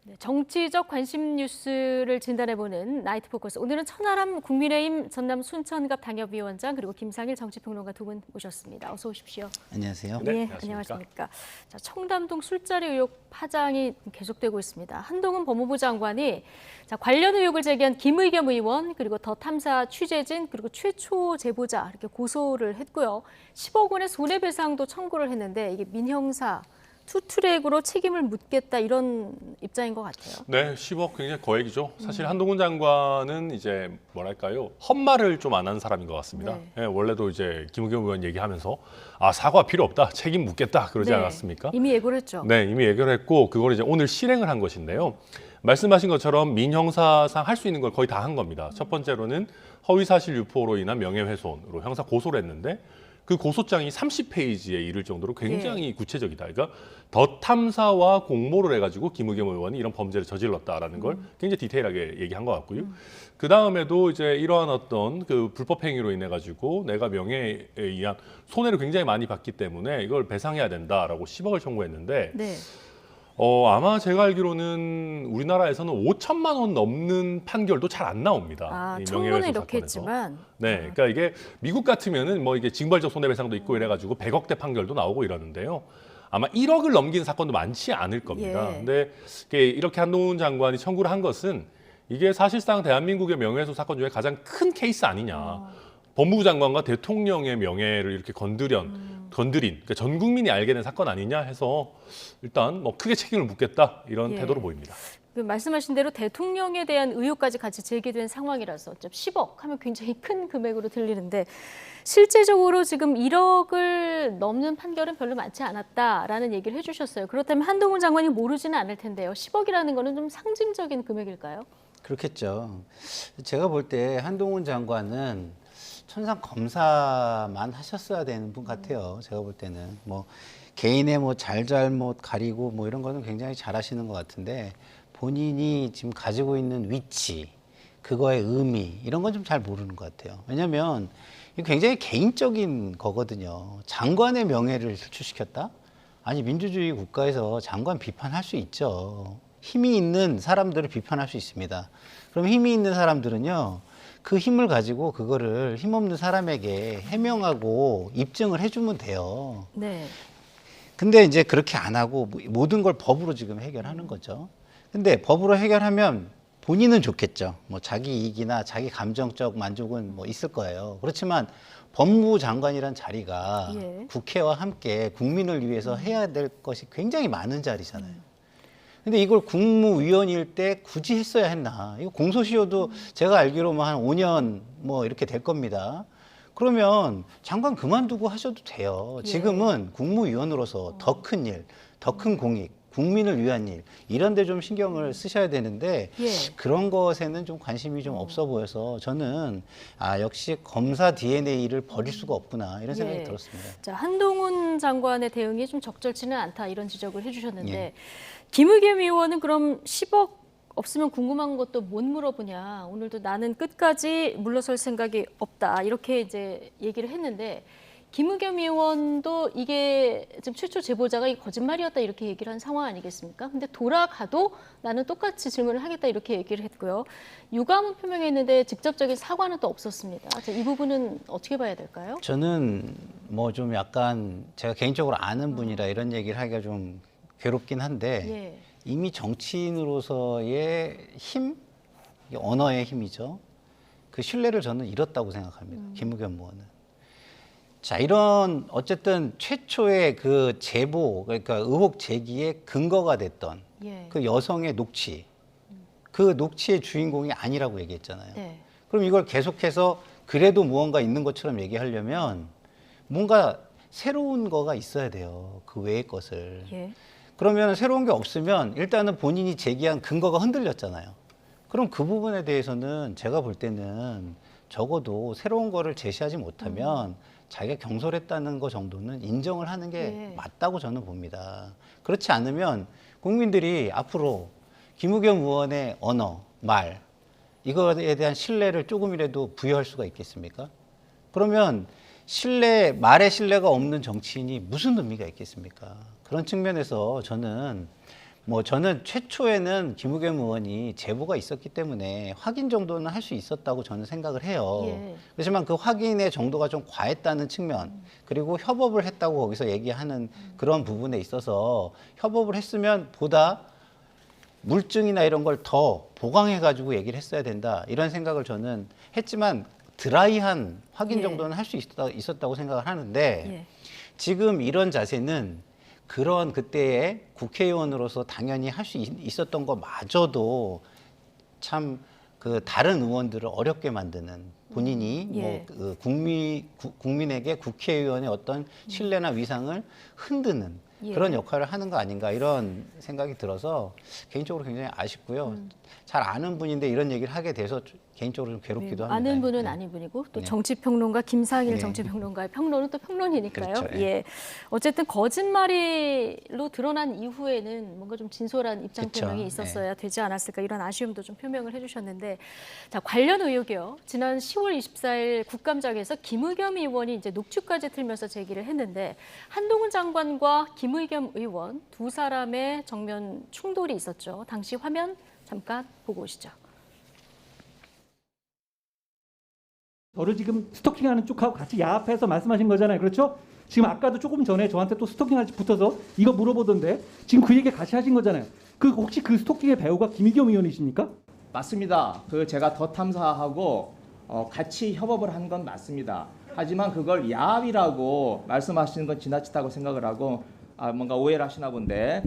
네, 정치적 관심 뉴스를 진단해보는 나이트 포커스. 오늘은 천하람 국민의힘 전남 순천갑 당협위원장 그리고 김상일 정치평론가 두 분 모셨습니다. 어서 오십시오. 안녕하세요. 네, 안녕하십니까. 자, 청담동 술자리 의혹 파장이 계속되고 있습니다. 한동훈 법무부 장관이 관련 의혹을 제기한 김의겸 의원 그리고 더 탐사 취재진 그리고 최초 제보자 이렇게 고소를 했고요. 10억 원의 손해배상도 청구를 했는데 이게 민형사 투트랙으로 책임을 묻겠다 이런 입장인 것 같아요. 네, 10억 굉장히 거액이죠. 사실 한동훈 장관은 이제 뭐랄까요, 헛말을 좀 안 한 사람인 것 같습니다. 네. 예, 원래도 이제 김의겸 의원 얘기하면서 사과 필요 없다, 책임 묻겠다 그러지 않았습니까? 이미 예고를 했죠. 네, 이미 예결을 했고 그걸 이제 오늘 실행을 한 것인데요. 말씀하신 것처럼 민형사상 할 수 있는 걸 거의 다 한 겁니다. 첫 번째로는 허위사실 유포로 인한 명예훼손으로 형사 고소를 했는데 그 고소장이 30페이지에 이를 정도로 굉장히 구체적이다. 그러니까 더 탐사와 공모를 해가지고 김의겸 의원이 이런 범죄를 저질렀다라는 걸 굉장히 디테일하게 얘기한 것 같고요. 그 다음에도 이제 이러한 어떤 그 불법 행위로 인해 가지고 내가 명예에 의한 손해를 굉장히 많이 봤기 때문에 이걸 배상해야 된다라고 10억을 청구했는데. 네. 아마 제가 알기로는 우리나라에서는 5천만 원 넘는 판결도 잘 안 나옵니다. 이 청구는 명예훼손 이렇게 사건에서. 했지만. 네, 그러니까 이게 미국 같으면은 뭐 이게 징벌적 손해배상도 있고 이래가지고 100억대 판결도 나오고 이러는데요. 아마 1억을 넘기는 사건도 많지 않을 겁니다. 예. 근데 이렇게 한동훈 장관이 청구를 한 것은 이게 사실상 대한민국의 명예훼손 사건 중에 가장 큰 케이스 아니냐. 법무부 장관과 대통령의 명예를 이렇게 건드린, 그러니까 전 국민이 알게 된 사건 아니냐 해서 일단 뭐 크게 책임을 묻겠다 이런 태도로 보입니다. 그 말씀하신 대로 대통령에 대한 의혹까지 같이 제기된 상황이라서 10억 하면 굉장히 큰 금액으로 들리는데 실제적으로 지금 1억을 넘는 판결은 별로 많지 않았다라는 얘기를 해주셨어요. 그렇다면 한동훈 장관이 모르지는 않을 텐데요. 10억이라는 거는 좀 상징적인 금액일까요? 그렇겠죠. 제가 볼 때 한동훈 장관은 천상 검사만 하셨어야 되는 분 같아요. 제가 볼 때는 뭐 개인의 뭐 잘잘못 가리고 뭐 이런 거는 굉장히 잘하시는 것 같은데 본인이 지금 가지고 있는 위치, 그거의 의미 이런 건 좀 잘 모르는 것 같아요. 왜냐하면 이거 굉장히 개인적인 거거든요. 장관의 명예를 실추시켰다? 아니 민주주의 국가에서 장관 비판할 수 있죠. 힘이 있는 사람들을 비판할 수 있습니다. 그럼 힘이 있는 사람들은요. 그 힘을 가지고 그거를 힘없는 사람에게 해명하고 입증을 해주면 돼요. 네. 근데 이제 그렇게 안 하고 모든 걸 법으로 지금 해결하는 거죠. 근데 법으로 해결하면 본인은 좋겠죠. 뭐 자기 이익이나 자기 감정적 만족은 뭐 있을 거예요. 그렇지만 법무부 장관이란 자리가 국회와 함께 국민을 위해서 해야 될 것이 굉장히 많은 자리잖아요. 근데 이걸 국무위원일 때 굳이 했어야 했나? 이거 공소시효도 제가 알기로 뭐 한 5년 뭐 이렇게 될 겁니다. 그러면 장관 그만두고 하셔도 돼요. 지금은 국무위원으로서 더 큰 일, 더 큰 공익, 국민을 위한 일 이런 데 좀 신경을 쓰셔야 되는데 그런 것에는 좀 관심이 좀 없어 보여서 저는 역시 검사 DNA를 버릴 수가 없구나 이런 생각이 들었습니다. 자, 한동훈 장관의 대응이 좀 적절치는 않다 이런 지적을 해주셨는데 김의겸 의원은 그럼 10억 없으면 궁금한 것도 못 물어보냐. 오늘도 나는 끝까지 물러설 생각이 없다. 이렇게 이제 얘기를 했는데 김의겸 의원도 이게 지금 최초 제보자가 이 거짓말이었다 이렇게 얘기를 한 상황 아니겠습니까? 근데 돌아가도 나는 똑같이 질문을 하겠다 이렇게 얘기를 했고요. 유감은 표명했는데 직접적인 사과는 또 없었습니다. 자, 이 부분은 어떻게 봐야 될까요? 저는 뭐 좀 약간 제가 개인적으로 아는 분이라 이런 얘기를 하기가 좀 괴롭긴 한데 이미 정치인으로서의 힘, 언어의 힘이죠. 그 신뢰를 저는 잃었다고 생각합니다. 김의겸 의원은. 자, 이런 어쨌든 최초의 그 제보, 그러니까 의혹 제기의 근거가 됐던 그 여성의 녹취, 그 녹취의 주인공이 아니라고 얘기했잖아요. 그럼 이걸 계속해서 그래도 무언가 있는 것처럼 얘기하려면 뭔가 새로운 거가 있어야 돼요. 그 외의 것을. 그러면 새로운 게 없으면 일단은 본인이 제기한 근거가 흔들렸잖아요. 그럼 그 부분에 대해서는 제가 볼 때는 적어도 새로운 거를 제시하지 못하면 자기가 경솔했다는 거 정도는 인정을 하는 게 맞다고 저는 봅니다. 그렇지 않으면 국민들이 앞으로 김의겸 의원의 언어, 말 이거에 대한 신뢰를 조금이라도 부여할 수가 있겠습니까? 그러면 말에 신뢰가 없는 정치인이 무슨 의미가 있겠습니까? 그런 측면에서 저는 뭐 저는 최초에는 김우겸 의원이 제보가 있었기 때문에 확인 정도는 할 수 있었다고 저는 생각을 해요. 예. 그렇지만 그 확인의 정도가 좀 과했다는 측면, 그리고 협업을 했다고 거기서 얘기하는 그런 부분에 있어서 협업을 했으면 보다 물증이나 이런 걸 더 보강해가지고 얘기를 했어야 된다, 이런 생각을 저는 했지만 드라이한 확인 예. 정도는 할 수 있었다고 생각을 하는데 예. 지금 이런 자세는 그런 그때의 국회의원으로서 당연히 할 수 있었던 것마저도 참 그 다른 의원들을 어렵게 만드는, 본인이 예. 뭐 그 국민에게 국회의원의 어떤 신뢰나 위상을 흔드는 예. 그런 역할을 하는 거 아닌가, 이런 생각이 들어서 개인적으로 굉장히 아쉽고요. 잘 아는 분인데 이런 얘기를 하게 돼서 개인적으로 좀 괴롭기도 합니다. 아는 분은 네. 아닌 분이고 또 네. 정치평론가 김상일 네. 정치평론가의 평론은 또 평론이니까요. 그렇죠. 예. 예. 어쨌든 거짓말이로 드러난 이후에는 뭔가 좀 진솔한 입장 그쵸. 표명이 있었어야 되지 않았을까, 이런 아쉬움도 좀 표명을 해주셨는데, 자, 관련 의혹이요. 지난 10월 24일 국감장에서 김의겸 의원이 이제 녹취까지 틀면서 제기를 했는데, 한동훈 장관과 김의겸 의원 두 사람의 정면 충돌이 있었죠. 당시 화면 잠깐 보고 오시죠. 저를 지금 스토킹하는 쪽하고 같이 야합해서 말씀하신 거잖아요. 그렇죠? 지금 아까도 조금 전에 저한테 또 스토킹하지 붙어서 이거 물어보던데 지금 그 얘기 같이 하신 거잖아요. 그 혹시 그 스토킹의 배우가 김의겸 의원이십니까? 맞습니다. 그 제가 더 탐사하고 같이 협업을 한 건 맞습니다. 하지만 그걸 야합이라고 말씀하시는 건 지나치다고 생각을 하고 뭔가 오해를 하시나 본데.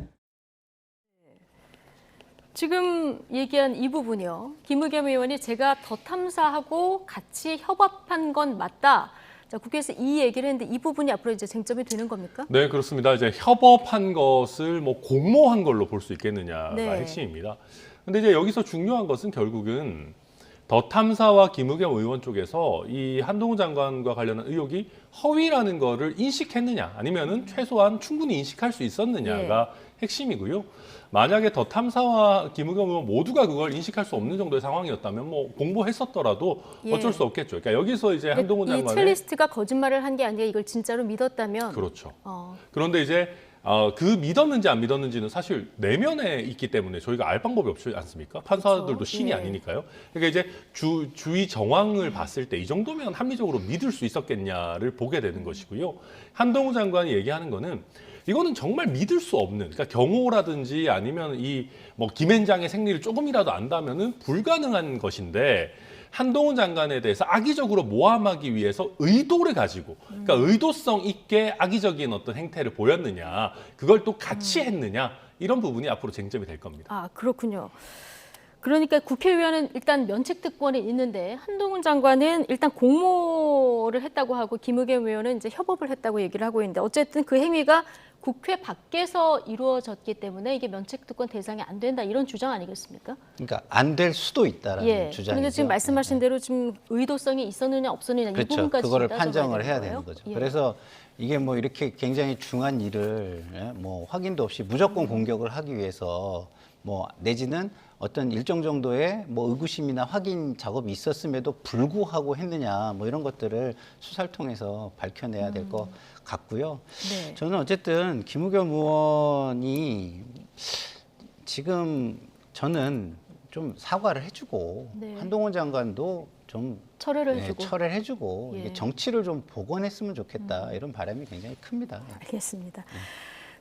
지금 얘기한 이 부분이요. 김의겸 의원이 제가 더 탐사하고 같이 협업한 건 맞다. 자, 국회에서 이 얘기를 했는데 이 부분이 앞으로 이제 쟁점이 되는 겁니까? 네, 그렇습니다. 이제 협업한 것을 뭐 공모한 걸로 볼 수 있겠느냐가 네. 핵심입니다. 근데 이제 여기서 중요한 것은 결국은 더 탐사와 김의겸 의원 쪽에서 이 한동훈 장관과 관련한 의혹이 허위라는 거를 인식했느냐, 아니면은 최소한 충분히 인식할 수 있었느냐가 핵심이고요. 만약에 더 탐사와 김의겸 의원 모두가 그걸 인식할 수 없는 정도의 상황이었다면 뭐 공모했었더라도 예. 어쩔 수 없겠죠. 그러니까 여기서 이제 한동훈 이 장관의 첼리스트가 거짓말을 한 게 아니라 이걸 진짜로 믿었다면, 그렇죠. 어, 그런데 이제 그 믿었는지 안 믿었는지는 사실 내면에 있기 때문에 저희가 알 방법이 없지 않습니까? 판사들도 그렇죠. 신이 예. 아니니까요. 그러니까 이제 주위 정황을 봤을 때 이 정도면 합리적으로 믿을 수 있었겠냐를 보게 되는 것이고요. 한동훈 장관이 얘기하는 거는 이거는 정말 믿을 수 없는, 그러니까 경호라든지 아니면 이 뭐 김앤장의 생리를 조금이라도 안다면은 불가능한 것인데, 한동훈 장관에 대해서 악의적으로 모함하기 위해서 의도를 가지고, 그러니까 의도성 있게 악의적인 어떤 행태를 보였느냐, 그걸 또 같이 했느냐, 이런 부분이 앞으로 쟁점이 될 겁니다. 아, 그렇군요. 그러니까 국회의원은 일단 면책특권이 있는데 한동훈 장관은 일단 공모를 했다고 하고 김의겸 의원은 이제 협업을 했다고 얘기를 하고 있는데, 어쨌든 그 행위가 국회 밖에서 이루어졌기 때문에 이게 면책특권 대상이 안 된다, 이런 주장 아니겠습니까? 그러니까 안 될 수도 있다라는 예. 주장이죠. 그런데 지금 말씀하신 대로 지금 의도성이 있었느냐 없었느냐 이 그렇죠. 부분까지 그거를 따져봐야 판정을 해야 거예요? 되는 거죠. 예. 그래서 이게 뭐 이렇게 굉장히 중한 일을 뭐 확인도 없이 무조건 공격을 하기 위해서 뭐 내지는 어떤 일정 정도의 뭐 의구심이나 확인 작업이 있었음에도 불구하고 했느냐, 뭐 이런 것들을 수사를 통해서 밝혀내야 될 것 같고요. 네. 저는 어쨌든 김의겸 의원이 지금 저는 좀 사과를 해주고 네. 한동훈 장관도 좀 철회를 네, 해주고. 철회를 해주고 예. 이게 정치를 좀 복원했으면 좋겠다, 이런 바람이 굉장히 큽니다. 알겠습니다.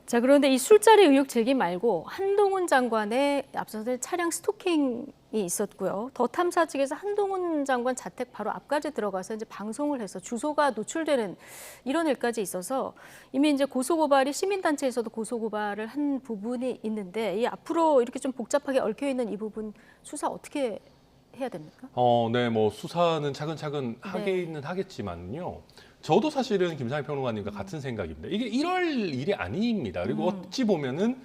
자, 그런데 이 술자리 의혹 제기 말고 한동훈 장관의 앞서서 차량 스토킹이 있었고요. 더 탐사 측에서 한동훈 장관 자택 바로 앞까지 들어가서 이제 방송을 해서 주소가 노출되는 이런 일까지 있어서 이미 이제 고소고발이 시민단체에서도 고소고발을 한 부분이 있는데, 이 앞으로 이렇게 좀 복잡하게 얽혀 있는 이 부분 수사 어떻게 해야 됩니까? 네, 뭐 수사는 차근차근 하기는 하겠지만요. 저도 사실은 김상일 평론가님과 같은 생각입니다. 이게 이럴 일이 아닙니다. 그리고 어찌 보면은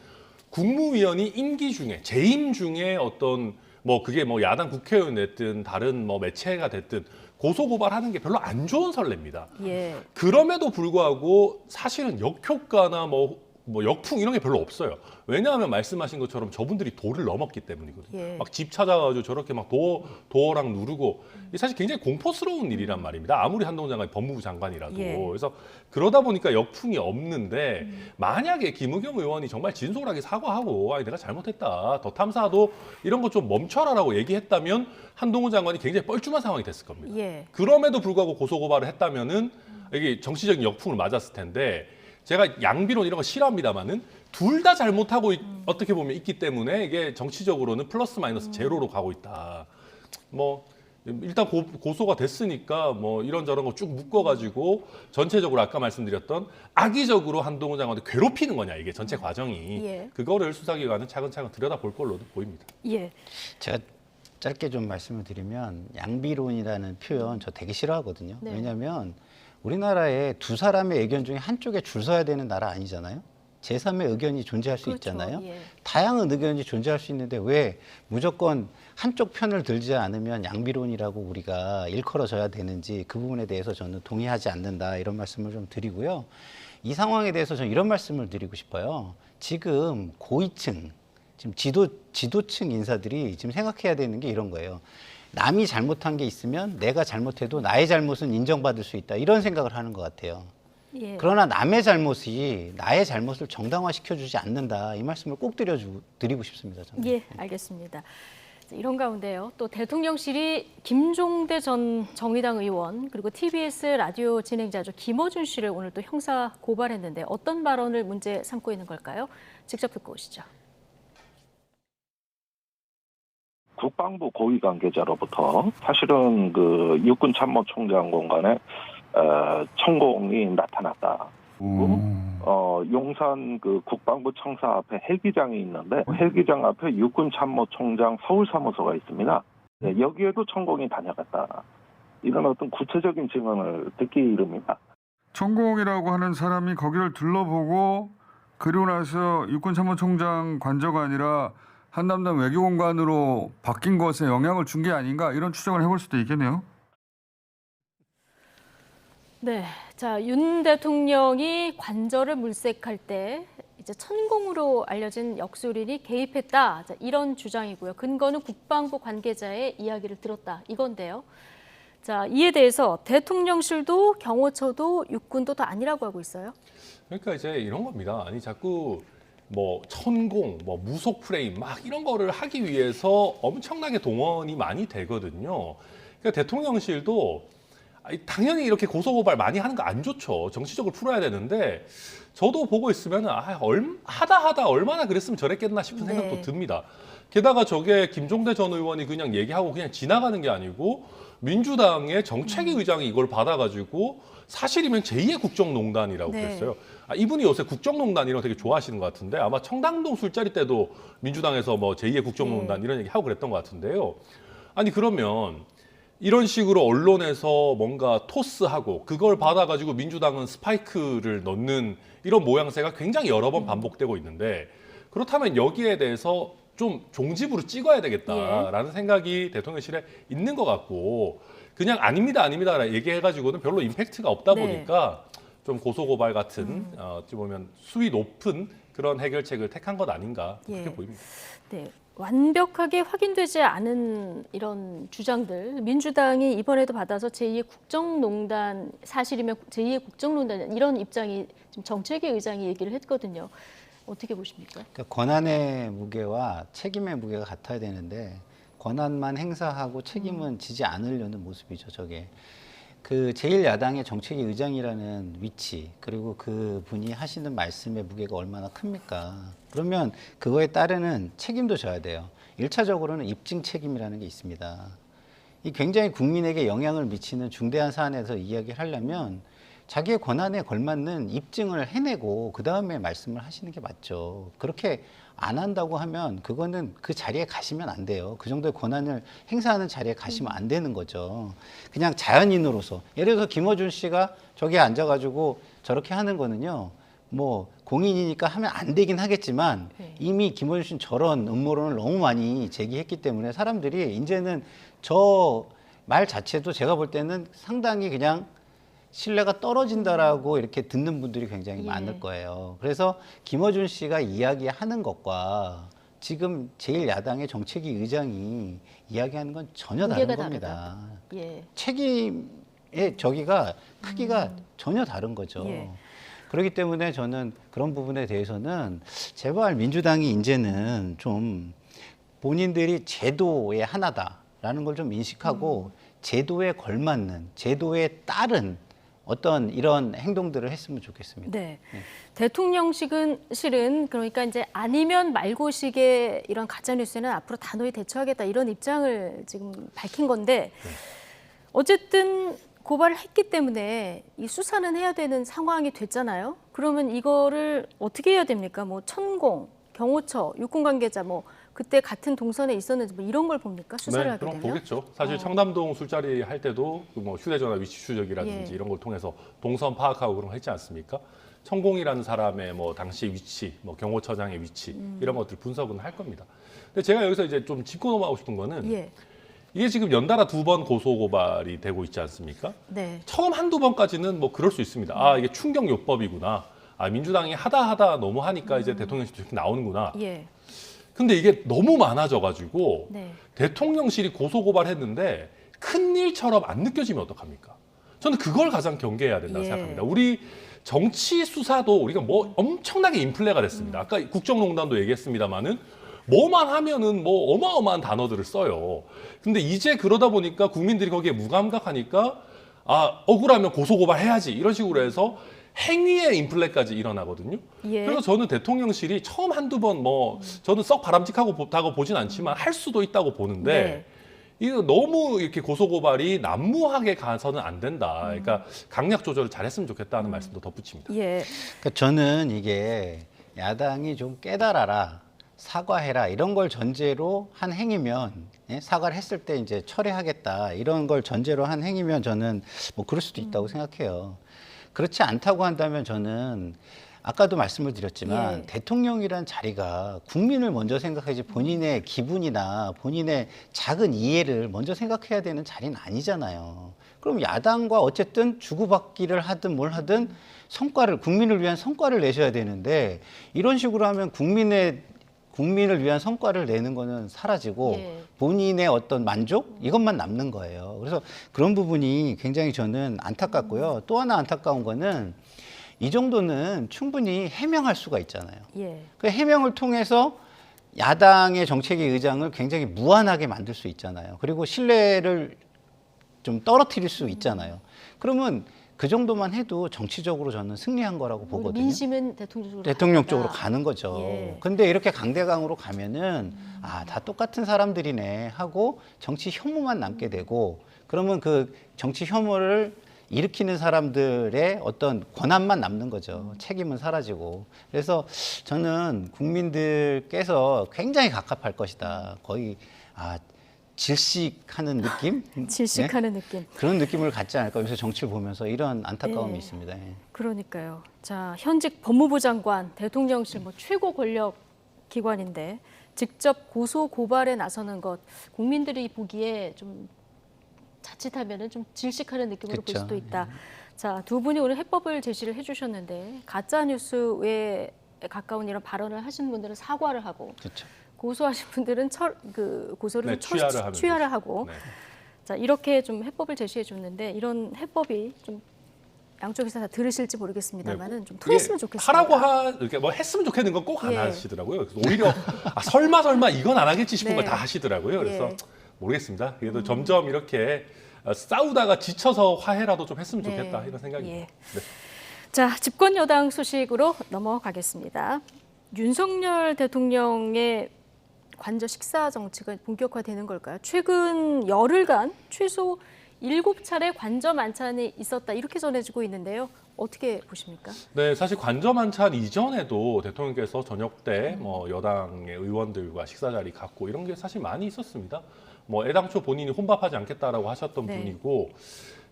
국무위원이 임기 중에, 재임 중에 어떤 뭐 그게 뭐 야당 국회의원 됐든 다른 뭐 매체가 됐든 고소고발하는 게 별로 안 좋은 선례입니다. 예. 그럼에도 불구하고 사실은 역효과나 뭐 뭐 역풍 이런 게 별로 없어요. 왜냐하면 말씀하신 것처럼 저분들이 도를 넘었기 때문이거든요. 예. 막 집 찾아가지고 저렇게 막 도어랑 누르고 이게 사실 굉장히 공포스러운 일이란 말입니다. 아무리 한동훈 장관이 법무부 장관이라도. 예. 그래서 그러다 보니까 역풍이 없는데 만약에 김의겸 의원이 정말 진솔하게 사과하고 아니 내가 잘못했다. 더 탐사도 이런 거 좀 멈춰라라고 얘기했다면 한동훈 장관이 굉장히 뻘쭘한 상황이 됐을 겁니다. 예. 그럼에도 불구하고 고소고발을 했다면은 이게 정치적인 역풍을 맞았을 텐데 제가 양비론 이런 거 싫어합니다만은 둘 다 잘못하고 어떻게 보면 있기 때문에 이게 정치적으로는 플러스 마이너스 제로로 가고 있다. 뭐 일단 고소가 됐으니까 뭐 이런저런 거 쭉 묶어가지고 전체적으로 아까 말씀드렸던 악의적으로 한동훈 장관을 괴롭히는 거냐 이게 전체 과정이 예. 그거를 수사기관은 차근차근 들여다볼 걸로도 보입니다. 예. 제가 짧게 좀 말씀을 드리면 양비론이라는 표현 저 되게 싫어하거든요. 네. 왜냐하면 우리나라에 두 사람의 의견 중에 한쪽에 줄 서야 되는 나라 아니잖아요. 제3의 의견이 존재할 수 그렇죠. 있잖아요. 예. 다양한 의견이 존재할 수 있는데 왜 무조건 한쪽 편을 들지 않으면 양비론이라고 우리가 일컬어져야 되는지 그 부분에 대해서 저는 동의하지 않는다 이런 말씀을 좀 드리고요. 이 상황에 대해서 저는 이런 말씀을 드리고 싶어요. 지금 고위층, 지금 지도층 인사들이 지금 생각해야 되는 게 이런 거예요. 남이 잘못한 게 있으면 내가 잘못해도 나의 잘못은 인정받을 수 있다. 이런 생각을 하는 것 같아요. 예. 그러나 남의 잘못이 나의 잘못을 정당화시켜주지 않는다. 이 말씀을 꼭 드리고 싶습니다. 저는. 예, 알겠습니다. 이런 가운데요. 또 대통령실이 김종대 전 정의당 의원 그리고 TBS 라디오 진행자죠. 김어준 씨를 오늘 또 형사 고발했는데 어떤 발언을 문제 삼고 있는 걸까요? 직접 듣고 오시죠. 국방부 고위 관계자로부터 사실은 그 육군 참모총장 공간에 천공이 나타났다. 용산 그 국방부 청사 앞에 헬기장이 있는데 헬기장 앞에 육군 참모총장 서울사무소가 있습니다. 네, 여기에도 천공이 다녀갔다. 이런 어떤 구체적인 증언을 듣기 이릅니다. 천공이라고 하는 사람이 거기를 둘러보고 그리고 나서 육군 참모총장 관저가 아니라 한남당 외교공간으로 바뀐 것에 영향을 준 게 아닌가 이런 추정을 해볼 수도 있겠네요. 네, 자, 윤 대통령이 관저를 물색할 때 이제 천공으로 알려진 역술인이 개입했다. 자, 이런 주장이고요. 근거는 국방부 관계자의 이야기를 들었다. 이건데요. 자, 이에 대해서 대통령실도 경호처도 육군도 다 아니라고 하고 있어요. 그러니까 이제 이런 겁니다. 아니 자꾸 뭐 천공, 뭐 무속 프레임 막 이런 거를 하기 위해서 엄청나게 동원이 많이 되거든요. 그러니까 대통령실도 당연히 이렇게 고소고발 많이 하는 거 안 좋죠. 정치적으로 풀어야 되는데 저도 보고 있으면 하다 얼마나 그랬으면 저랬겠나 싶은 생각도 네. 듭니다. 게다가 저게 김종대 전 의원이 그냥 얘기하고 그냥 지나가는 게 아니고 민주당의 정책위 의장이 이걸 받아가지고 사실이면 제2의 국정농단이라고 네. 그랬어요. 이분이 요새 국정농단 이런 거 되게 좋아하시는 것 같은데 아마 청담동 술자리 때도 민주당에서 뭐 제2의 국정농단 이런 얘기 하고 그랬던 것 같은데요. 아니 그러면 이런 식으로 언론에서 뭔가 토스하고 그걸 받아가지고 민주당은 스파이크를 넣는 이런 모양새가 굉장히 여러 번 반복되고 있는데 그렇다면 여기에 대해서 좀 종집으로 찍어야 되겠다라는 생각이 대통령실에 있는 것 같고 그냥 아닙니다 얘기해가지고는 별로 임팩트가 없다 네. 보니까 좀 고소고발 같은 어찌 보면 수위 높은 그런 해결책을 택한 것 아닌가 그렇게 예. 보입니다. 네, 완벽하게 확인되지 않은 이런 주장들 민주당이 이번에도 받아서 제2의 국정농단 사실이면 제2의 국정농단 이런 입장이 지금 정책위 의장이 얘기를 했거든요. 어떻게 보십니까? 그러니까 권한의 무게와 책임의 무게가 같아야 되는데 권한만 행사하고 책임은 지지 않으려는 모습이죠. 저게 그 제1야당의 정책위 의장이라는 위치 그리고 그 분이 하시는 말씀의 무게가 얼마나 큽니까? 그러면 그거에 따르는 책임도 져야 돼요. 1차적으로는 입증 책임이라는 게 있습니다. 이 굉장히 국민에게 영향을 미치는 중대한 사안에서 이야기를 하려면 자기의 권한에 걸맞는 입증을 해내고 그 다음에 말씀을 하시는 게 맞죠. 그렇게 안 한다고 하면 그거는 그 자리에 가시면 안 돼요. 그 정도의 권한을 행사하는 자리에 가시면 안 되는 거죠. 그냥 자연인으로서 예를 들어서 김어준 씨가 저기에 앉아가지고 저렇게 하는 거는요. 뭐 공인이니까 하면 안 되긴 하겠지만 이미 김어준 씨는 저런 음모론을 너무 많이 제기했기 때문에 사람들이 이제는 저 말 자체도 제가 볼 때는 상당히 그냥 신뢰가 떨어진다라고 이렇게 듣는 분들이 굉장히 많을 거예요. 그래서 김어준 씨가 이야기하는 것과 지금 제1야당의 정책위 의장이 이야기하는 건 전혀 다른 겁니다. 예. 책임의 저기가 크기가 전혀 다른 거죠. 예. 그렇기 때문에 저는 그런 부분에 대해서는 제발 민주당이 이제는 좀 본인들이 제도의 하나다라는 걸 좀 인식하고 제도에 걸맞는, 제도에 따른 어떤 이런 행동들을 했으면 좋겠습니다. 네. 대통령실은 실은 그러니까 이제 아니면 말고식의 이런 가짜 뉴스는 앞으로 단호히 대처하겠다 이런 입장을 지금 밝힌 건데 어쨌든 고발을 했기 때문에 이 수사는 해야 되는 상황이 됐잖아요. 그러면 이거를 어떻게 해야 됩니까? 뭐 천공, 경호처, 육군 관계자 뭐 그때 같은 동선에 있었는지 뭐 이런 걸 봅니까? 수사를 네, 하게 그럼 되면? 보겠죠. 사실 청담동 술자리 할 때도 뭐 휴대전화 위치 추적이라든지 예. 이런 걸 통해서 동선 파악하고 그런 거 했지 않습니까? 천공이라는 사람의 뭐 당시 위치, 뭐 경호처장의 위치 이런 것들 분석은 할 겁니다. 근데 제가 여기서 이제 좀 짚고 넘어가고 싶은 거는 예. 이게 지금 연달아 2번 고소 고발이 되고 있지 않습니까? 네. 처음 한두 번까지는 뭐 그럴 수 있습니다. 아, 이게 충격요법이구나. 아, 민주당이 하다 너무 하니까 이제 대통령실이 이렇게 나오는구나. 예. 근데 이게 너무 많아져가지고 네. 대통령실이 고소 고발했는데 큰 일처럼 안 느껴지면 어떡합니까? 저는 그걸 가장 경계해야 된다고 예. 생각합니다. 우리 정치 수사도 우리가 뭐 엄청나게 인플레가 됐습니다. 아까 국정농단도 얘기했습니다마는 뭐만 하면은 뭐 어마어마한 단어들을 써요. 근데 이제 그러다 보니까 국민들이 거기에 무감각하니까 아, 억울하면 고소 고발해야지 이런 식으로 해서 행위의 인플레까지 일어나거든요. 예. 그래서 저는 대통령실이 처음 한두 번 뭐 저는 썩 바람직하고 보진 않지만 할 수도 있다고 보는데 네. 이거 너무 이렇게 고소 고발이 난무하게 가서는 안 된다. 그러니까 강약 조절을 잘했으면 좋겠다는 말씀도 덧붙입니다. 예. 그러니까 저는 이게 야당이 좀 깨달아라, 사과해라 이런 걸 전제로 한 행위면 예? 사과를 했을 때 이제 철회하겠다 이런 걸 전제로 한 행위면 저는 뭐 그럴 수도 있다고 생각해요. 그렇지 않다고 한다면 저는 아까도 말씀을 드렸지만 예. 대통령이란 자리가 국민을 먼저 생각하지 본인의 기분이나 본인의 작은 이해를 먼저 생각해야 되는 자리는 아니잖아요. 그럼 야당과 어쨌든 주고받기를 하든 뭘 하든 성과를 국민을 위한 성과를 내셔야 되는데 이런 식으로 하면 국민을 위한 성과를 내는 거는 사라지고 예. 본인의 어떤 만족 이것만 남는 거예요. 그래서 그런 부분이 굉장히 저는 안타깝고요. 또 하나 안타까운 거는 이 정도는 충분히 해명할 수가 있잖아요. 예. 그 해명을 통해서 야당의 정책위 의장을 굉장히 무한하게 만들 수 있잖아요. 그리고 신뢰를 좀 떨어뜨릴 수 있잖아요. 그러면 그 정도만 해도 정치적으로 저는 승리한 거라고 보거든요. 민심은 대통령 쪽으로 대통령 가다. 쪽으로 가는 거죠. 예. 근데 이렇게 강대강으로 가면은 아, 다 똑같은 사람들이네 하고 정치 혐오만 남게 되고 그러면 그 정치 혐오를 일으키는 사람들의 어떤 권한만 남는 거죠. 책임은 사라지고. 그래서 저는 국민들께서 굉장히 갑갑할 것이다. 거의 질식하는 느낌? 질식하는 네? 느낌. 그런 느낌을 갖지 않을까. 요새 정치를 보면서 이런 안타까움이 예. 있습니다. 예. 그러니까요. 자, 현직 법무부 장관, 대통령실 뭐 최고 권력 기관인데 직접 고소 고발에 나서는 것 국민들이 보기에 좀 자칫하면은 좀 질식하는 느낌으로 볼 그쵸. 수도 있다. 자, 두 분이 오늘 해법을 제시를 해주셨는데 가짜 뉴스에 가까운 이런 발언을 하시는 분들은 사과를 하고 그렇죠. 고소하신 분들은 고소를 네, 좀 취하를 하면 취하를 하고 네. 자, 이렇게 좀 해법을 제시해 줬는데 이런 해법이 좀 양쪽에서 다 들으실지 모르겠습니다만은 좀 통했으면 좋겠습니다. 하라고 이렇게 뭐 했으면 좋겠는 건 꼭 안 예. 하시더라고요. 그래서 오히려 설마 이건 안 하겠지 싶은 네. 걸 다 하시더라고요. 그래서 예. 모르겠습니다. 그래도 점점 이렇게 싸우다가 지쳐서 화해라도 좀 했으면 네. 좋겠다 이런 생각입니다. 예. 네. 자, 집권 여당 소식으로 넘어가겠습니다. 윤석열 대통령의 관저 식사 정치가 본격화되는 걸까요? 최근 열흘간 최소 7차례 관저 만찬이 있었다 이렇게 전해지고 있는데요. 어떻게 보십니까? 네, 사실 관저 만찬 이전에도 대통령께서 저녁 때 뭐 여당의 의원들과 식사 자리 갖고 이런 게 사실 많이 있었습니다. 뭐 애당초 본인이 혼밥하지 않겠다라고 하셨던 네. 분이고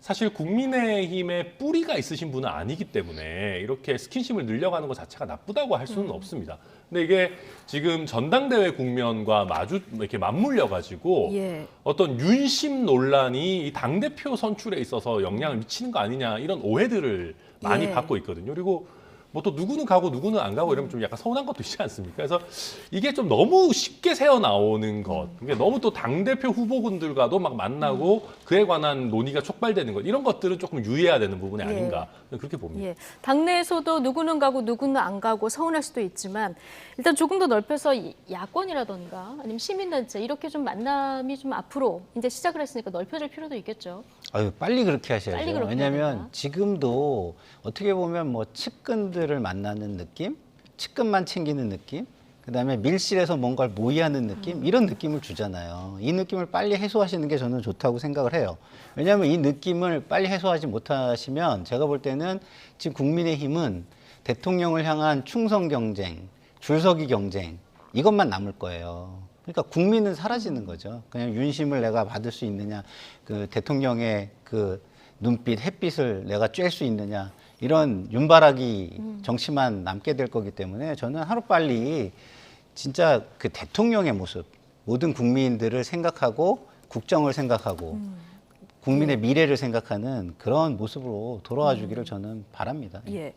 사실 국민의힘의 뿌리가 있으신 분은 아니기 때문에 이렇게 스킨십을 늘려가는 것 자체가 나쁘다고 할 수는 없습니다. 근데 이게 지금 전당대회 국면과 이렇게 맞물려 가지고 예. 어떤 윤심 논란이 이 당대표 선출에 있어서 영향을 미치는 거 아니냐 이런 오해들을 많이 예. 받고 있거든요. 그리고 뭐 또 누구는 가고 누구는 안 가고 이러면 좀 약간 서운한 것도 있지 않습니까? 그래서 이게 좀 너무 쉽게 새어 나오는 것, 이게 너무 또 당대표 후보군들과도 막 만나고 그에 관한 논의가 촉발되는 것, 이런 것들은 조금 유의해야 되는 부분이 예. 아닌가 그렇게 봅니다. 예. 당내에서도 누구는 가고 누구는 안 가고 서운할 수도 있지만 일단 조금 더 넓혀서 야권이라던가 아니면 시민단체 이렇게 좀 만남이 좀 앞으로 이제 시작을 했으니까 넓혀질 필요도 있겠죠. 아유, 빨리 그렇게 하셔야죠. 빨리 그렇게 해야 왜냐하면 된다. 지금도 어떻게 보면 뭐 측근들을 만나는 느낌, 측근만 챙기는 느낌, 그다음에 밀실에서 뭔가를 모의하는 느낌, 이런 느낌을 주잖아요. 이 느낌을 빨리 해소하시는 게 저는 좋다고 생각을 해요. 왜냐하면 이 느낌을 빨리 해소하지 못하시면 제가 볼 때는 지금 국민의힘은 대통령을 향한 충성 경쟁, 줄서기 경쟁 이것만 남을 거예요. 그러니까 국민은 사라지는 거죠. 그냥 윤심을 내가 받을 수 있느냐, 그 대통령의 그 눈빛, 햇빛을 내가 쬐을 수 있느냐, 이런 윤바라기 정치만 남게 될 거기 때문에 저는 하루빨리 진짜 그 대통령의 모습, 모든 국민들을 생각하고 국정을 생각하고 국민의 미래를 생각하는 그런 모습으로 돌아와 주기를 저는 바랍니다. 예.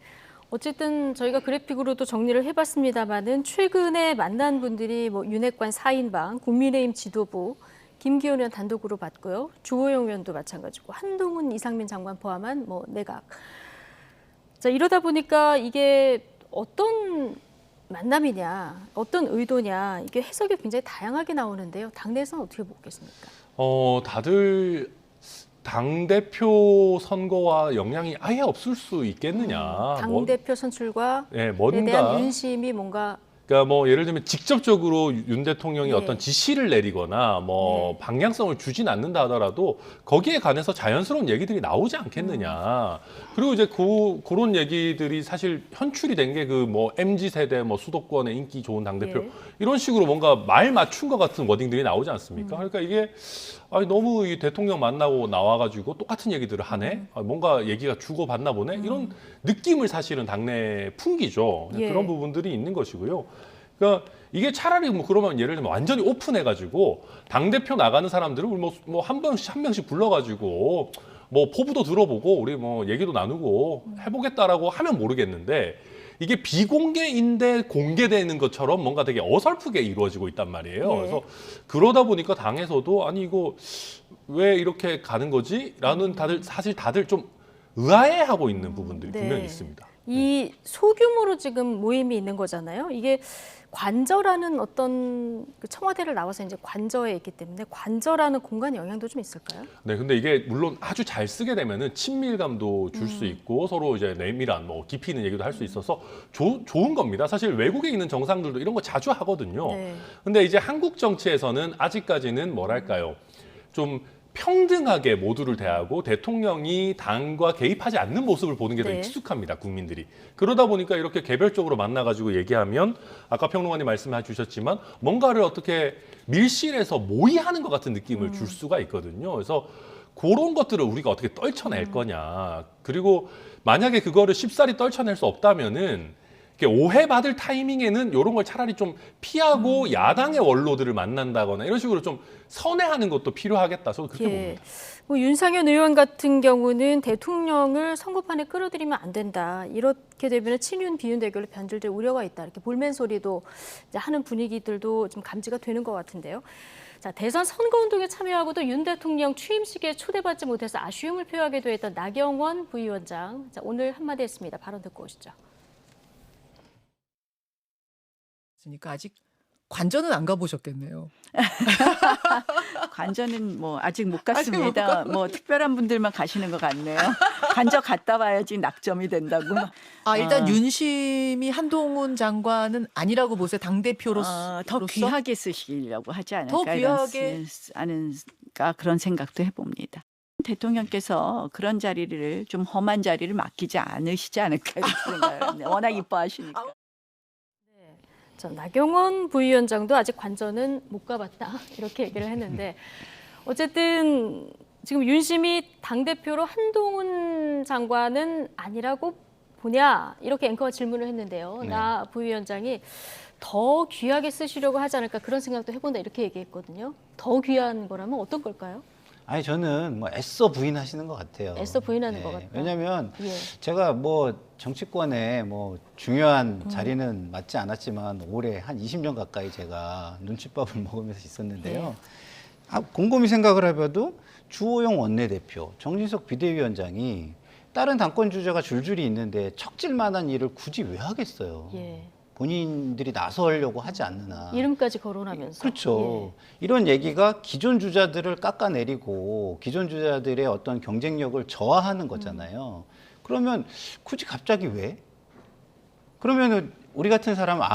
어쨌든 저희가 그래픽으로도 정리를 해봤습니다만은 최근에 만난 분들이 뭐 윤핵관 4인방, 국민의힘 지도부, 김기현 의원 단독으로 봤고요. 주호영 의원도 마찬가지고 한동훈, 이상민 장관 포함한 뭐 내각. 자, 이러다 보니까 이게 어떤 만남이냐, 어떤 의도냐 이게 해석이 굉장히 다양하게 나오는데요. 당내에서는 어떻게 보겠습니까? 다들 당대표 선거와 영향이 아예 없을 수 있겠느냐. 당대표 선출과 예, 에 대한 윤심이 뭔가 그러니까 뭐 예를 들면 직접적으로 윤 대통령이 네. 어떤 지시를 내리거나 뭐 방향성을 주진 않는다 하더라도 거기에 관해서 자연스러운 얘기들이 나오지 않겠느냐. 그리고 이제 그런 얘기들이 사실 현출이 된 게 그 뭐 MZ 세대 뭐 수도권의 인기 좋은 당대표 예. 이런 식으로 뭔가 말 맞춘 것 같은 워딩들이 나오지 않습니까? 그러니까 이게 아니 너무 이 대통령 만나고 나와가지고 똑같은 얘기들을 하네. 뭔가 얘기가 주고받나 보네. 이런 느낌을 사실은 당내에 풍기죠. 예. 그런 부분들이 있는 것이고요. 그러니까 이게 차라리 뭐 그러면 예를 들면 완전히 오픈해가지고 당 대표 나가는 사람들을 뭐 한 명씩 불러가지고 뭐 포부도 들어보고 우리 뭐 얘기도 나누고 해보겠다라고 하면 모르겠는데. 이게 비공개인데 공개되는 것처럼 뭔가 되게 어설프게 이루어지고 있단 말이에요. 네. 그래서 그러다 보니까 당에서도 아니 이거 왜 이렇게 가는 거지? 라는 사실 다들 좀 의아해하고 있는 부분들이 네. 분명히 있습니다. 이 소규모로 지금 모임이 있는 거잖아요. 이게 관저라는 어떤 그 청와대를 나와서 이제 관저에 있기 때문에 관저라는 공간 영향도 좀 있을까요? 네, 근데 이게 물론 아주 잘 쓰게 되면은 친밀감도 줄 수 있고 서로 이제 내밀한 뭐 깊이 있는 얘기도 할 수 있어서 좋은 겁니다. 사실 외국에 있는 정상들도 이런 거 자주 하거든요. 네. 근데 이제 한국 정치에서는 아직까지는 뭐랄까요? 좀 평등하게 모두를 대하고 대통령이 당과 개입하지 않는 모습을 보는 게 더 네. 익숙합니다, 국민들이. 그러다 보니까 이렇게 개별적으로 만나가지고 얘기하면 아까 평론가님 말씀해 주셨지만 뭔가를 어떻게 밀실에서 모의하는 것 같은 느낌을 줄 수가 있거든요. 그래서 그런 것들을 우리가 어떻게 떨쳐낼 거냐. 그리고 만약에 그거를 쉽사리 떨쳐낼 수 없다면은 오해받을 타이밍에는 이런 걸 차라리 좀 피하고 야당의 원로들을 만난다거나 이런 식으로 좀 선회하는 것도 필요하겠다. 저는 그렇게 봅니다. 뭐 윤상현 의원 같은 경우는 대통령을 선거판에 끌어들이면 안 된다. 이렇게 되면 친윤 비윤 대결로 변질될 우려가 있다. 이렇게 볼멘 소리도 이제 하는 분위기들도 좀 감지가 되는 것 같은데요. 자, 대선 선거운동에 참여하고도 윤 대통령 취임식에 초대받지 못해서 아쉬움을 표하기도 했던 나경원 부위원장. 자, 오늘 한마디 했습니다. 발언 듣고 오시죠. 그러니까 아직 관전은 안 가보셨겠네요. 관전은 뭐 아직 못 갔습니다. 뭐 특별한 분들만 가시는 것 같네요. 관저 갔다 와야지 낙점이 된다고. 일단 윤심이 한동훈 장관은 아니라고 보세요. 당대표로서. 더 귀하게 쓰시려고 하지 않을까. 더 귀하게. 않을까 그런 생각도 해봅니다. 대통령께서 그런 자리를 좀 험한 자리를 맡기지 않으시지 않을까 이렇게 생각을 합니다. 워낙 이뻐하시니까. 자, 나경원 부위원장도 아직 관저는 못 가봤다 이렇게 얘기를 했는데 어쨌든 지금 윤심이 당대표로 한동훈 장관은 아니라고 보냐 이렇게 앵커가 질문을 했는데요. 네. 나 부위원장이 더 귀하게 쓰시려고 하지 않을까 그런 생각도 해본다 이렇게 얘기했거든요. 더 귀한 거라면 어떤 걸까요? 아니 저는 뭐 애써 부인하시는 것 같아요. 애써 부인하는 것 같다. 왜냐하면 예. 제가 뭐 정치권에 뭐 중요한 자리는 맡지 않았지만 올해 한 20년 가까이 제가 눈칫밥을 먹으면서 있었는데요. 예. 곰곰이 생각을 해봐도 주호영 원내대표, 정진석 비대위원장이 다른 당권 주자가 줄줄이 있는데 척질만한 일을 굳이 왜 하겠어요? 예. 본인들이 나서려고 하지 않느나. 이름까지 거론하면서. 그렇죠. 이런 얘기가 기존 주자들을 깎아내리고 기존 주자들의 어떤 경쟁력을 저하하는 거잖아요. 그러면 굳이 갑자기 왜? 그러면은 우리 같은 사람은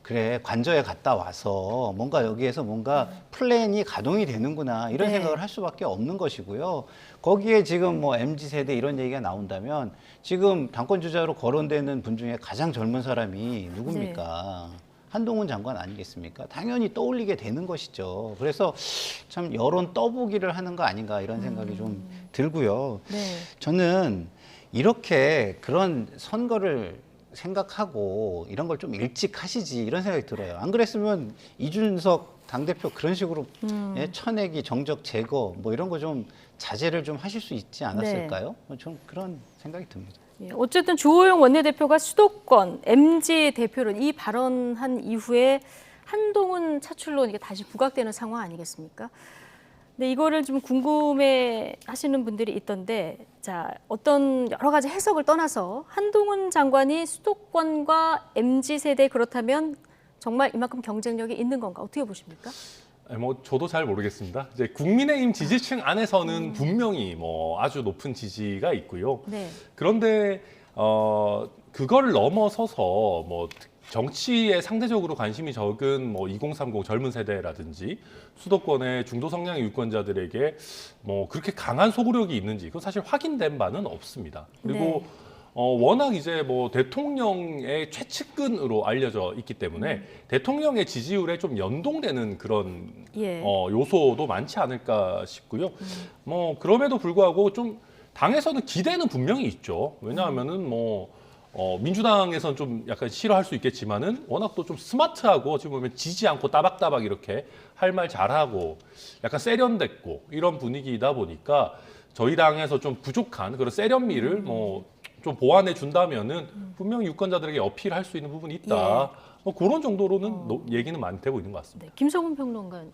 그래 관저에 갔다 와서 뭔가 여기에서 뭔가 플랜이 가동이 되는구나 이런 네. 생각을 할 수밖에 없는 것이고요. 거기에 지금 뭐 MZ 세대 이런 얘기가 나온다면 지금 당권 주자로 거론되는 분 중에 가장 젊은 사람이 누굽니까? 한동훈 장관 아니겠습니까? 당연히 떠올리게 되는 것이죠. 그래서 참 여론 떠보기를 하는 거 아닌가 이런 생각이 좀 들고요. 네. 저는 이렇게 그런 선거를 생각하고 이런 걸 좀 일찍 하시지 이런 생각이 들어요. 안 그랬으면 이준석 당대표 그런 식으로 쳐내기, 정적 제거 뭐 이런 거 좀 자제를 좀 하실 수 있지 않았을까요? 좀 그런 생각이 듭니다. 예, 어쨌든 주호영 원내대표가 수도권 MG 대표론 이 발언한 이후에 한동훈 차출론 이게 다시 부각되는 상황 아니겠습니까? 근데 이거를 좀 궁금해 하시는 분들이 있던데, 자, 어떤 여러 가지 해석을 떠나서 한동훈 장관이 수도권과 MZ 세대 그렇다면 정말 이만큼 경쟁력이 있는 건가? 어떻게 보십니까? 뭐 저도 잘 모르겠습니다. 이제 국민의힘 지지층 안에서는 분명히 뭐 아주 높은 지지가 있고요. 네. 그런데 그걸 넘어서서 뭐 정치에 상대적으로 관심이 적은 뭐 2030 젊은 세대라든지 수도권의 중도 성향의 유권자들에게 뭐 그렇게 강한 소구력이 있는지 그건 사실 확인된 바는 없습니다. 그리고 네. 워낙 이제 뭐 대통령의 최측근으로 알려져 있기 때문에 대통령의 지지율에 좀 연동되는 그런 예. 요소도 많지 않을까 싶고요. 뭐 그럼에도 불구하고 좀 당에서는 기대는 분명히 있죠. 왜냐하면은 뭐 민주당에서는 좀 약간 싫어할 수 있겠지만은 워낙 또 좀 스마트하고 지금 보면 지지 않고 따박따박 이렇게 할 말 잘하고 약간 세련됐고 이런 분위기이다 보니까 저희 당에서 좀 부족한 그런 세련미를 뭐 좀 보완해 준다면은 분명히 유권자들에게 어필할 수 있는 부분이 있다. 뭐 그런 정도로는 얘기는 많이 되고 있는 것 같습니다. 네. 김성훈 평론가는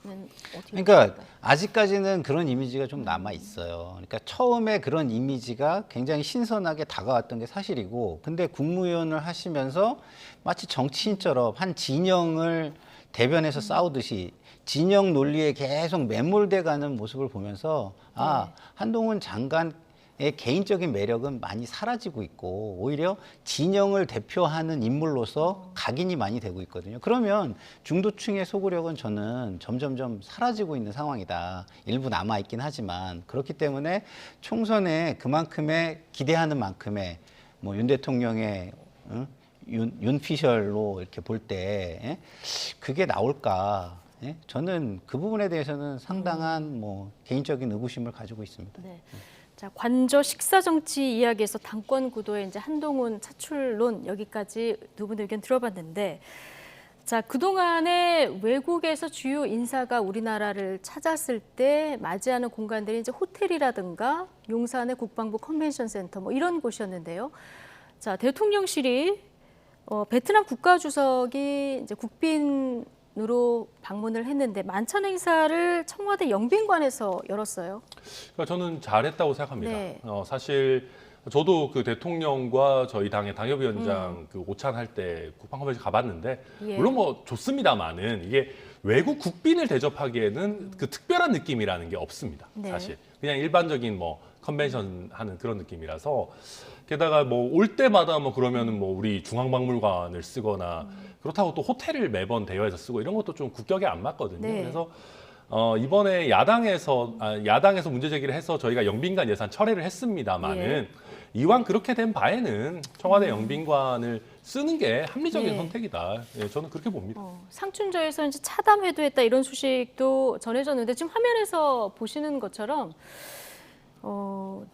어떻게 그러니까 보십니까? 아직까지는 그런 이미지가 좀 남아 있어요. 그러니까 처음에 그런 이미지가 굉장히 신선하게 다가왔던 게 사실이고, 근데 국무위원을 하시면서 마치 정치인처럼 한 진영을 대변해서 싸우듯이 진영 논리에 계속 매몰돼 가는 모습을 보면서 한동훈 장관의 개인적인 매력은 많이 사라지고 있고 오히려 진영을 대표하는 인물로서 각인이 많이 되고 있거든요. 그러면 중도층의 소구력은 저는 점점점 사라지고 있는 상황이다. 일부 남아있긴 하지만 그렇기 때문에 총선에 그만큼의 기대하는 만큼의 뭐 윤 대통령의 윤피셜로 이렇게 볼 때 그게 나올까? 저는 그 부분에 대해서는 상당한 뭐 개인적인 의구심을 가지고 있습니다. 네. 자, 관저 식사 정치 이야기에서 당권 구도의 이제 한동훈 차출론 여기까지 두 분 의견 들어봤는데, 자, 그동안에 외국에서 주요 인사가 우리나라를 찾았을 때 맞이하는 공간들이 이제 호텔이라든가 용산의 국방부 컨벤션 센터 뭐 이런 곳이었는데요. 자, 대통령실이 베트남 국가주석이 이제 국빈으로 방문을 했는데 만찬 행사를 청와대 영빈관에서 열었어요. 그러니까 저는 잘했다고 생각합니다. 네. 사실 저도 그 대통령과 저희 당의 당협위원장 그 오찬할 때 국방컨벤션 가봤는데 예. 물론 뭐 좋습니다만은 이게 외국 국빈을 대접하기에는 그 특별한 느낌이라는 게 없습니다. 네. 사실 그냥 일반적인 뭐 컨벤션 하는 그런 느낌이라서 게다가 뭐 올 때마다 뭐 그러면은 뭐 우리 중앙박물관을 쓰거나 그렇다고 또 호텔을 매번 대여해서 쓰고 이런 것도 좀 국격에 안 맞거든요. 네. 그래서 이번에 야당에서 문제 제기를 해서 저희가 영빈관 예산 철회를 했습니다만은 이왕 그렇게 된 바에는 청와대 영빈관을 쓰는 게 합리적인 예. 선택이다. 예, 저는 그렇게 봅니다. 상춘저에서 이제 차담 회도했다 이런 소식도 전해졌는데 지금 화면에서 보시는 것처럼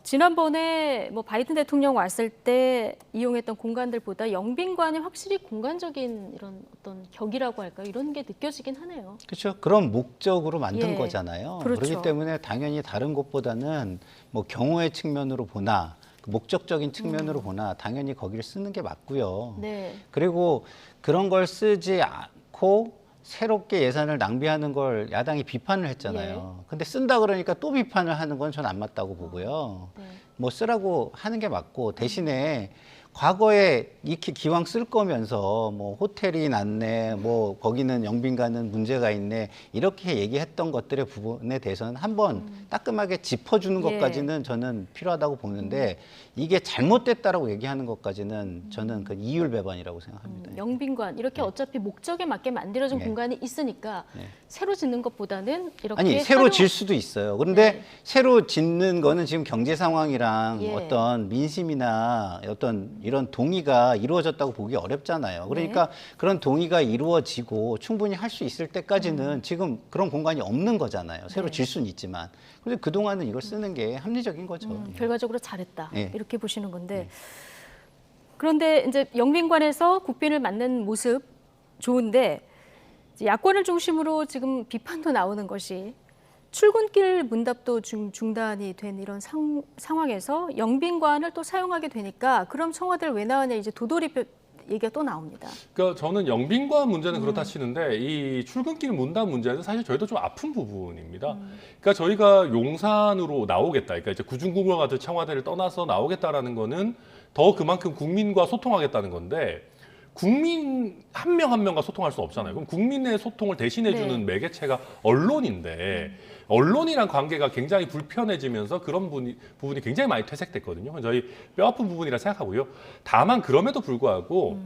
지난번에 뭐 바이든 대통령 왔을 때 이용했던 공간들보다 영빈관이 확실히 공간적인 이런 어떤 격이라고 할까요? 이런 게 느껴지긴 하네요. 그렇죠. 그런 목적으로 만든 예. 거잖아요. 그렇죠. 그렇기 때문에 당연히 다른 곳보다는 뭐 경호의 측면으로 보나 목적적인 측면으로 보나 당연히 거기를 쓰는 게 맞고요. 네. 그리고 그런 걸 쓰지 않고 새롭게 예산을 낭비하는 걸 야당이 비판을 했잖아요. 근데 쓴다 그러니까 또 비판을 하는 건 전 안 맞다고 보고요. 네. 뭐 쓰라고 하는 게 맞고 대신에 과거에 이렇게 기왕 쓸 거면서 뭐 호텔이 낫네, 뭐 거기는 영빈관은 문제가 있네 이렇게 얘기했던 것들의 부분에 대해서는 한번 따끔하게 짚어주는 예. 것까지는 저는 필요하다고 보는데 이게 잘못됐다라고 얘기하는 것까지는 저는 그 이율배반이라고 생각합니다. 영빈관 이렇게 어차피 목적에 맞게 만들어진 네. 공간이 있으니까 네. 새로 짓는 것보다는 이렇게 아니 새로 질 수도 있어요. 그런데 네. 새로 짓는 거는 지금 경제 상황이랑 예. 어떤 민심이나 어떤 이런 동의가 이루어졌다고 보기 어렵잖아요. 그러니까 네. 그런 동의가 이루어지고 충분히 할 수 있을 때까지는 지금 그런 공간이 없는 거잖아요. 새로 네. 질 수는 있지만. 그런데 그동안은 이걸 쓰는 게 합리적인 거죠. 결과적으로 잘했다 예. 이렇게 보시는 건데 그런데 이제 영빈관에서 국빈을 맞는 모습 좋은데 이제 야권을 중심으로 지금 비판도 나오는 것이 출근길 문답도 중단이 된 이런 상황에서 영빈관을 또 사용하게 되니까 그럼 청와대를 왜 나왔냐 이제 도돌이 얘기가 또 나옵니다. 그러니까 저는 영빈관 문제는 그렇다 치는데 이 출근길 문답 문제는 사실 저희도 좀 아픈 부분입니다. 그러니까 저희가 용산으로 나오겠다. 그러니까 이제 구중궁궐 같은 청와대를 떠나서 나오겠다라는 거는 더 그만큼 국민과 소통하겠다는 건데 국민 한 명 한 명과 소통할 수 없잖아요. 그럼 국민의 소통을 대신해주는 네. 매개체가 언론인데 언론이랑 관계가 굉장히 불편해지면서 그런 부분이 굉장히 많이 퇴색됐거든요. 저희 뼈아픈 부분이라 생각하고요. 다만 그럼에도 불구하고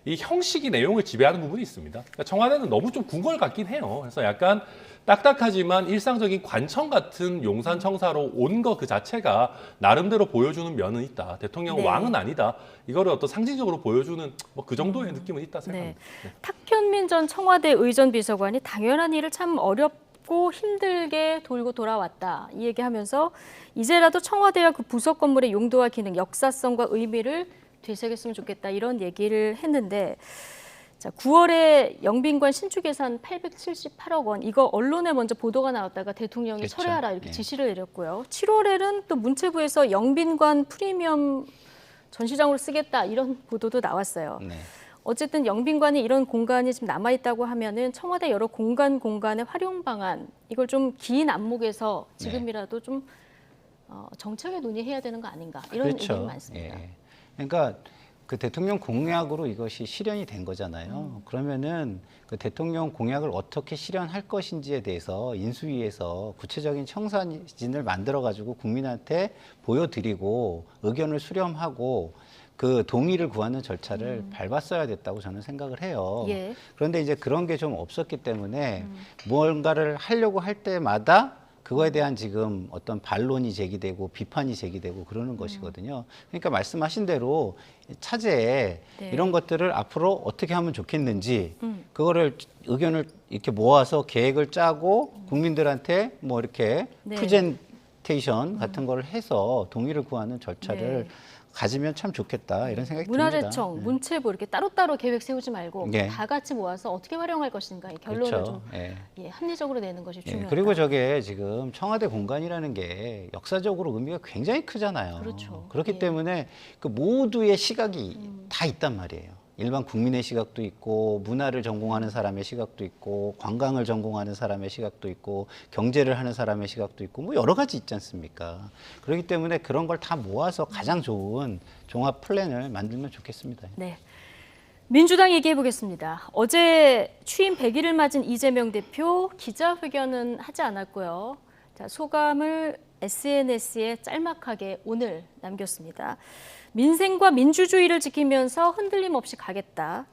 이 형식이 내용을 지배하는 부분이 있습니다. 그러니까 청와대는 너무 좀 궁궐 같긴 해요. 그래서 약간 딱딱하지만 일상적인 관청 같은 용산 청사로 온 거 그 자체가 나름대로 보여주는 면은 있다. 대통령은 네. 왕은 아니다. 이거를 어떤 상징적으로 보여주는 뭐 그 정도의 느낌은 있다 네. 생각합니다. 네. 탁현민 전 청와대 의전 비서관이 당연한 일을 참 어렵고 힘들게 돌고 돌아왔다. 이 얘기하면서 이제라도 청와대와 그 부속 건물의 용도와 기능, 역사성과 의미를 되새겼으면 좋겠다. 이런 얘기를 했는데 자, 9월에 영빈관 신축 예산 878억 원 이거 언론에 먼저 보도가 나왔다가 대통령이 그렇죠. 철회하라 이렇게 예. 지시를 내렸고요. 7월에는 또 문체부에서 영빈관 프리미엄 전시장으로 쓰겠다 이런 보도도 나왔어요. 네. 어쨌든 영빈관이 이런 공간이 지금 남아 있다고 하면은 청와대 여러 공간의 활용 방안 이걸 좀 긴 안목에서 지금이라도 좀 정책에 논의해야 되는 거 아닌가 이런 그렇죠. 의견이 많습니다. 예. 그러니까 그 대통령 공약으로 이것이 실현이 된 거잖아요. 그러면은 그 대통령 공약을 어떻게 실현할 것인지에 대해서 인수위에서 구체적인 청사진을 만들어 가지고 국민한테 보여드리고 의견을 수렴하고 그 동의를 구하는 절차를 밟았어야 됐다고 저는 생각을 해요. 예. 그런데 이제 그런 게 좀 없었기 때문에 무언가를 하려고 할 때마다 그거에 대한 지금 어떤 반론이 제기되고 비판이 제기되고 그러는 것이거든요. 그러니까 말씀하신 대로 차제에 네. 이런 것들을 앞으로 어떻게 하면 좋겠는지 그거를 의견을 이렇게 모아서 계획을 짜고 국민들한테 뭐 이렇게 네. 프레젠테이션 같은 거를 해서 동의를 구하는 절차를 네. 가지면 참 좋겠다 이런 생각이 듭니다. 문화재청, 네. 문체부 이렇게 따로따로 계획 세우지 말고 예. 다 같이 모아서 어떻게 활용할 것인가 이 결론을 그렇죠. 좀 예. 합리적으로 내는 것이 예, 중요하다. 그리고 저게 지금 청와대 공간이라는 게 역사적으로 의미가 굉장히 크잖아요. 그렇죠. 그렇기 예. 때문에 그 모두의 시각이 다 있단 말이에요. 일반 국민의 시각도 있고 문화를 전공하는 사람의 시각도 있고 관광을 전공하는 사람의 시각도 있고 경제를 하는 사람의 시각도 있고 뭐 여러 가지 있지 않습니까? 그렇기 때문에 그런 걸 다 모아서 가장 좋은 종합 플랜을 만들면 좋겠습니다. 네. 민주당 얘기해 보겠습니다. 어제 취임 100일을 맞은 이재명 대표 기자회견은 하지 않았고요. 자, 소감을 SNS에 짤막하게 오늘 남겼습니다. 민생과 민주주의를 지키면서 흔들림 없이 가겠다.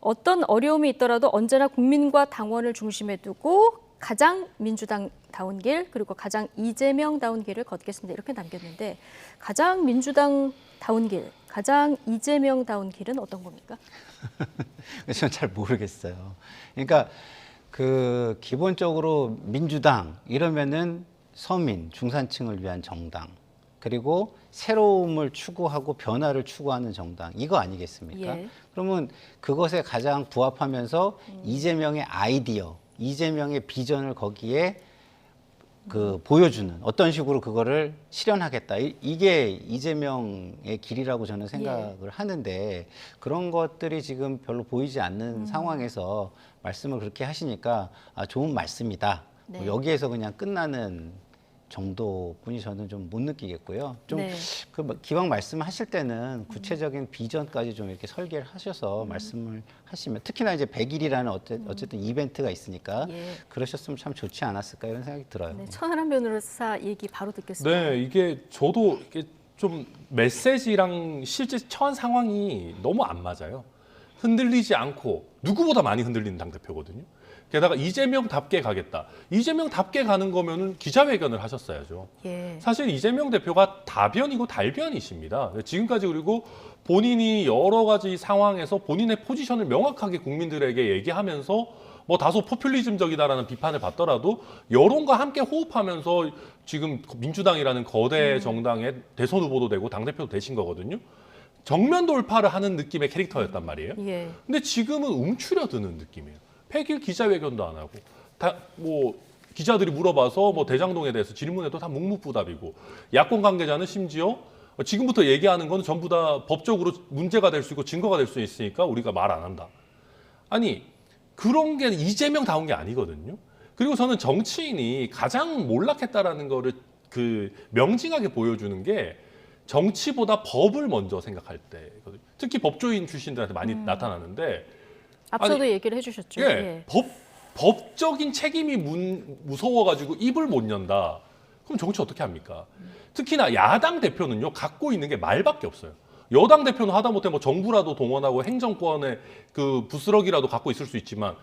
어떤 어려움이 있더라도 언제나 국민과 당원을 중심에 두고 가장 민주당다운 길 그리고 가장 이재명다운 길을 걷겠습니다. 이렇게 남겼는데 가장 민주당다운 길, 가장 이재명다운 길은 어떤 겁니까? 저는 잘 모르겠어요. 그러니까 그 기본적으로 민주당 이러면은 서민, 중산층을 위한 정당 그리고 새로움을 추구하고 변화를 추구하는 정당 이거 아니겠습니까? 예. 그러면 그것에 가장 부합하면서 이재명의 아이디어, 이재명의 비전을 거기에 그 보여주는 어떤 식으로 그거를 실현하겠다. 이게 이재명의 길이라고 저는 생각을 하는데 그런 것들이 지금 별로 보이지 않는 상황에서 말씀을 그렇게 하시니까 아, 좋은 말씀이다. 네. 뭐 여기에서 그냥 끝나는 정도뿐이 저는 좀 못 느끼겠고요. 좀 네. 그 기왕 말씀하실 때는 구체적인 비전까지 좀 이렇게 설계를 하셔서 말씀을 하시면 특히나 이제 100일이라는 어쨌든 이벤트가 있으니까 예. 그러셨으면 참 좋지 않았을까 이런 생각이 들어요. 네, 천하람 변호사 얘기 바로 듣겠습니다. 네, 이게 저도 이게 좀 메시지랑 실제 처한 상황이 너무 안 맞아요. 흔들리지 않고 누구보다 많이 흔들리는 당대표거든요. 게다가 이재명답게 가겠다. 이재명답게 가는 거면은 기자회견을 하셨어야죠. 예. 사실 이재명 대표가 다변이고 달변이십니다. 지금까지 그리고 본인이 여러 가지 상황에서 본인의 포지션을 명확하게 국민들에게 얘기하면서 뭐 다소 포퓰리즘적이다라는 비판을 받더라도 여론과 함께 호흡하면서 지금 민주당이라는 거대 정당의 대선 후보도 되고 당대표도 되신 거거든요. 정면 돌파를 하는 느낌의 캐릭터였단 말이에요. 예. 근데 지금은 움츠려드는 느낌이에요. 100일 기자회견도 안 하고 다 뭐 기자들이 물어봐서 뭐 대장동에 대해서 질문해도 다 묵묵부답이고 야권 관계자는 심지어 지금부터 얘기하는 건 전부 다 법적으로 문제가 될 수 있고 증거가 될 수 있으니까 우리가 말 안 한다. 아니 그런 게 이재명다운 게 아니거든요. 그리고 저는 정치인이 가장 몰락했다라는 거를 그 명징하게 보여주는 게 정치보다 법을 먼저 생각할 때거든요. 특히 법조인 출신들한테 많이 나타나는데 앞서도 아니, 얘기를 해주셨죠. 예, 예. 법적인 책임이 무서워가지고 입을 못 연다. 그럼 정치 어떻게 합니까? 특히나 야당 대표는요 갖고 있는 게 말밖에 없어요. 여당 대표는 하다못해 뭐 정부라도 동원하고 행정권의 그 부스러기라도 갖고 있을 수 있지만